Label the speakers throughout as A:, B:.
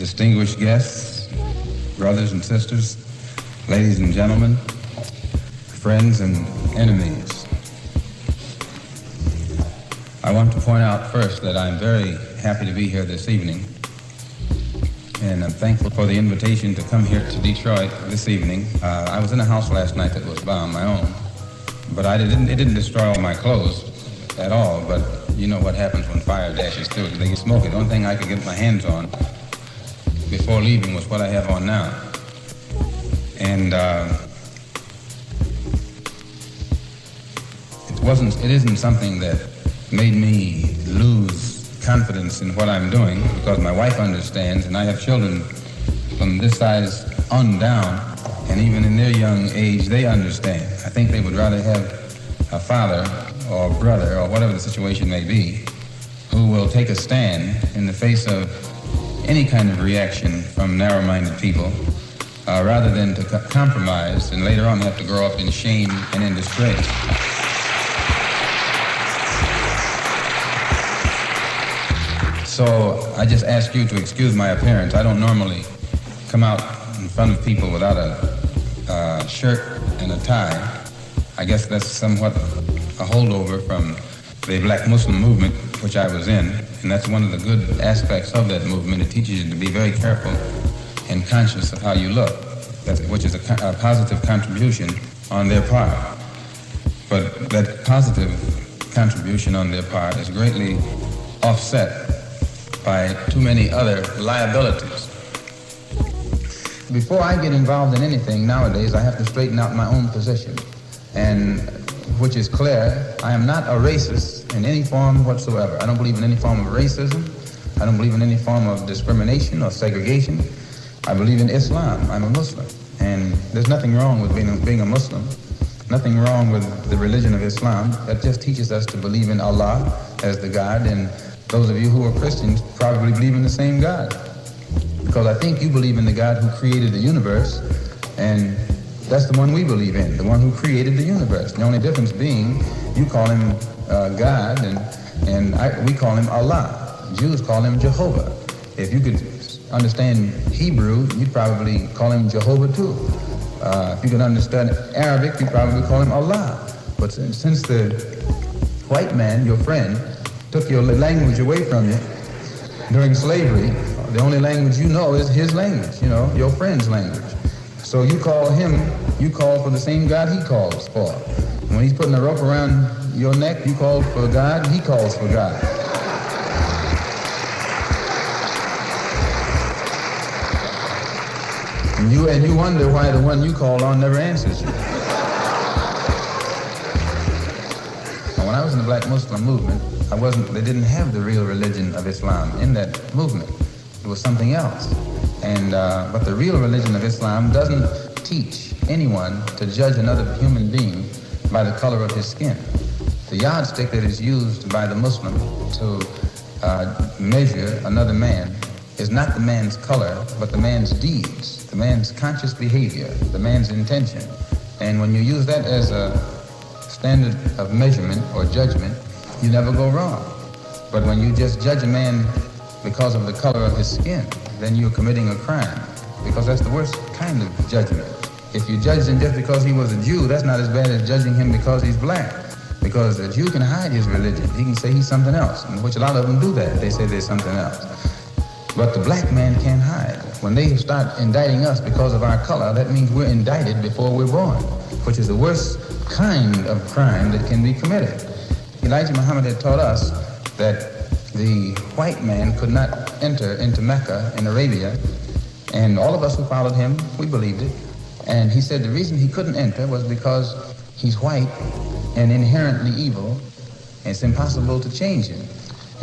A: distinguished guests, brothers and sisters, ladies and gentlemen, friends and enemies. I want to point out first that I'm very happy to be here this evening, and I'm thankful for the invitation to come here to Detroit this evening. I was in a house last night that was by my own, but it didn't destroy all my clothes at all, but you know what happens when fire dashes through it. They get smoky. The only thing I could get my hands on before leaving was what I have on now. And it isn't something that made me lose confidence in what I'm doing, because my wife understands, and I have children from this size on down, and even in their young age, they understand. I think they would rather have a father or brother, or whatever the situation may be, who will take a stand in the face of any kind of reaction from narrow-minded people, rather than to compromise and later on have to grow up in shame and in disgrace. So I just ask you to excuse my appearance. I don't normally come out in front of people without a shirt and a tie. I guess that's somewhat a holdover from the black Muslim movement, which I was in, and that's one of the good aspects of that movement. It teaches you to be very careful and conscious of how you look, which is a positive contribution on their part. But that positive contribution on their part is greatly offset by too many other liabilities. Before I get involved in anything nowadays, I have to straighten out my own position, and which is clear. I am not a racist in any form whatsoever. I don't believe in any form of racism. I don't believe in any form of discrimination or segregation. I believe in Islam. I'm a Muslim. And there's nothing wrong with being a Muslim. Nothing wrong with the religion of Islam. That just teaches us to believe in Allah as the God, and those of you who are Christians probably believe in the same God. Because I think you believe in the God who created the universe, and that's the one we believe in, the one who created the universe. The only difference being, you call him God, and we call him Allah. Jews call him Jehovah. If you could understand Hebrew, you'd probably call him Jehovah too. If you could understand Arabic, you'd probably call him Allah. But since the white man, your friend, took your language away from you during slavery, the only language you know is his language, your friend's language. So you call for the same God he calls for. When he's putting a rope around your neck, you call for God, he calls for God. And you wonder why the one you call on never answers you. Now, when I was in the black Muslim movement, they didn't have the real religion of Islam in that movement. It was something else. But the real religion of Islam doesn't teach anyone to judge another human being by the color of his skin. The yardstick that is used by the Muslim to measure another man is not the man's color, but the man's deeds, the man's conscious behavior, the man's intention. And when you use that as a standard of measurement or judgment, you never go wrong. But when you just judge a man because of the color of his skin, then you're committing a crime, because that's the worst kind of judgment. If you judge him just because he was a Jew, that's not as bad as judging him because he's black. Because a Jew can hide his religion. He can say he's something else, in which a lot of them do that. They say they're something else. But the black man can't hide. When they start indicting us because of our color, that means we're indicted before we're born, which is the worst kind of crime that can be committed. Elijah Muhammad had taught us that the white man could not enter into Mecca in Arabia, and all of us who followed him, we believed it. And he said the reason he couldn't enter was because he's white and inherently evil, and it's impossible to change him.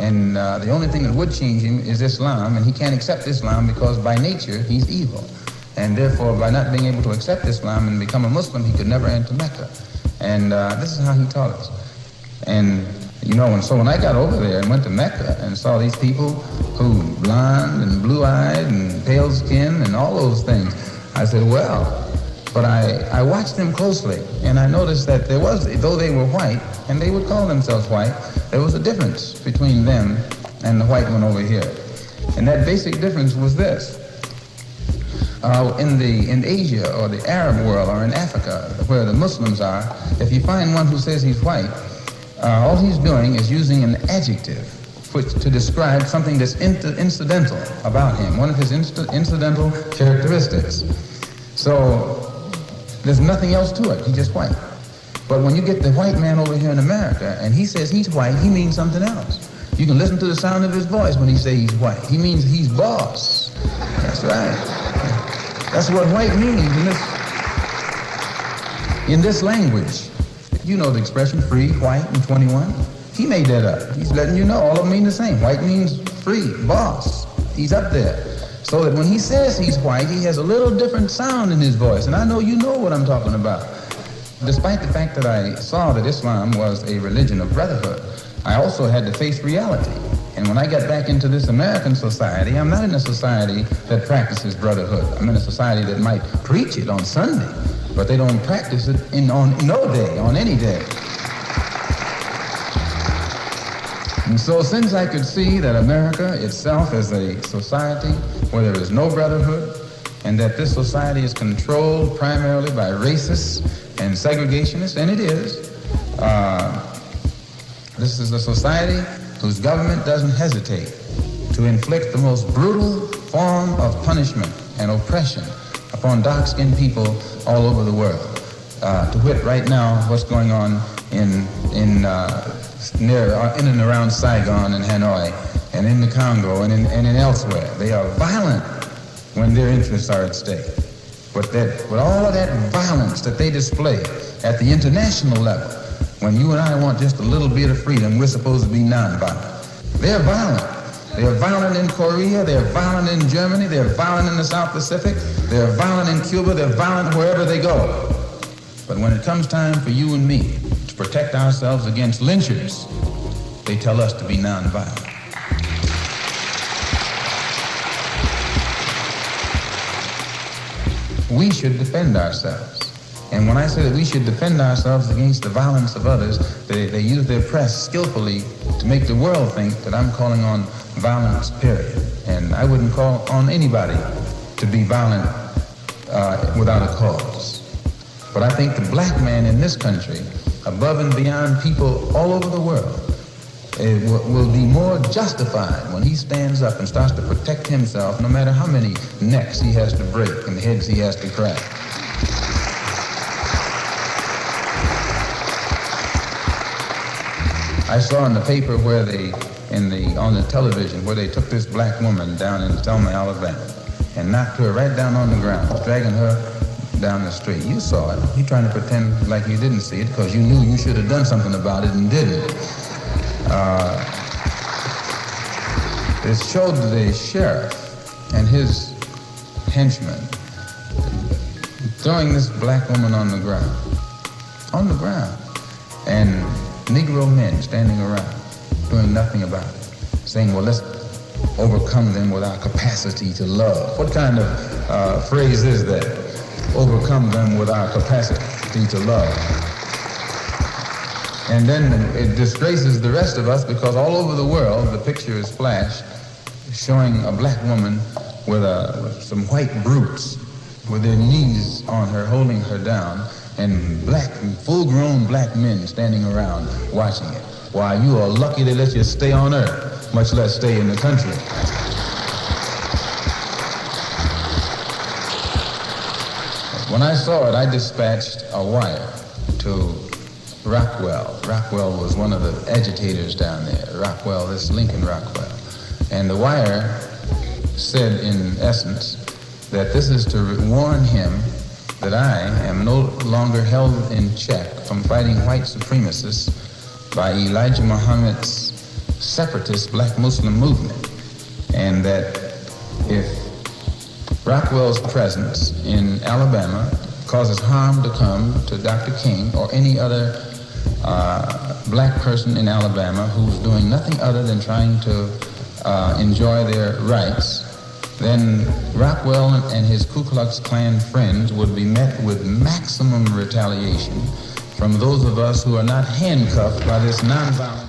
A: And the only thing that would change him is Islam, and he can't accept Islam because by nature he's evil. And therefore, by not being able to accept Islam and become a Muslim, he could never enter Mecca. And this is how he taught us. And so when I got over there and went to Mecca and saw these people who blonde and blue-eyed and pale skin and all those things, I said, well, but I watched them closely, and I noticed that there was, though they were white, and they would call themselves white, there was a difference between them and the white one over here. And that basic difference was this. In Asia or the Arab world or in Africa, where the Muslims are, if you find one who says he's white, all he's doing is using an adjective to describe something that's incidental about him, one of his incidental characteristics. So there's nothing else to it. He's just white. But when you get the white man over here in America and he says he's white, he means something else. You can listen to the sound of his voice when he says he's white. He means he's boss. That's right. That's what white means in this language. You know the expression free, white, and 21. He made that up. He's letting you know all of them mean the same. White means free, boss. He's up there. So that when he says he's white, he has a little different sound in his voice. And I know you know what I'm talking about. Despite the fact that I saw that Islam was a religion of brotherhood, I also had to face reality. And when I got back into this American society, I'm not in a society that practices brotherhood. I'm in a society that might preach it on Sunday, but they don't practice it on no day, on any day. And so since I could see that America itself is a society where there is no brotherhood, and that this society is controlled primarily by racists and segregationists, and it is, this is a society whose government doesn't hesitate to inflict the most brutal form of punishment and oppression upon dark-skinned people all over the world. To wit, right now, what's going on in and around Saigon and Hanoi and in the Congo and in elsewhere. They are violent when their interests are at stake. But with all of that violence that they display at the international level, when you and I want just a little bit of freedom, we're supposed to be nonviolent. They're violent. They're violent in Korea, they're violent in Germany, they're violent in the South Pacific, they're violent in Cuba, they're violent wherever they go. But when it comes time for you and me to protect ourselves against lynchers, they tell us to be nonviolent. We should defend ourselves. And when I say that we should defend ourselves against the violence of others, they use their press skillfully to make the world think that I'm calling on violence, period. And I wouldn't call on anybody to be violent without a cause. But I think the black man in this country, above and beyond people all over the world, will be more justified when he stands up and starts to protect himself, no matter how many necks he has to break and heads he has to crack. I saw in the paper where on the television where they took this black woman down in Selma, Alabama, and knocked her right down on the ground, dragging her down the street. You saw it. You trying to pretend like you didn't see it because you knew you should have done something about it and didn't. It showed the sheriff and his henchmen throwing this black woman on the ground, and Negro men standing around doing nothing about it, saying, well, let's overcome them with our capacity to love. What kind of phrase is that? Overcome them with our capacity to love. And then it disgraces the rest of us because all over the world the picture is flashed showing a black woman with some white brutes with their knees on her, holding her down, and full-grown black men standing around watching it. Why, you are lucky they let you stay on earth, much less stay in the country. When I saw it, I dispatched a wire to Rockwell. Rockwell was one of the agitators down there. Rockwell, this Lincoln Rockwell. And the wire said, in essence, that this is to warn him that I am no longer held in check from fighting white supremacists by Elijah Muhammad's separatist black Muslim movement, and that if Rockwell's presence in Alabama causes harm to come to Dr. King or any other black person in Alabama who's doing nothing other than trying to enjoy their rights, then Rockwell and his Ku Klux Klan friends would be met with maximum retaliation from those of us who are not handcuffed by this nonviolent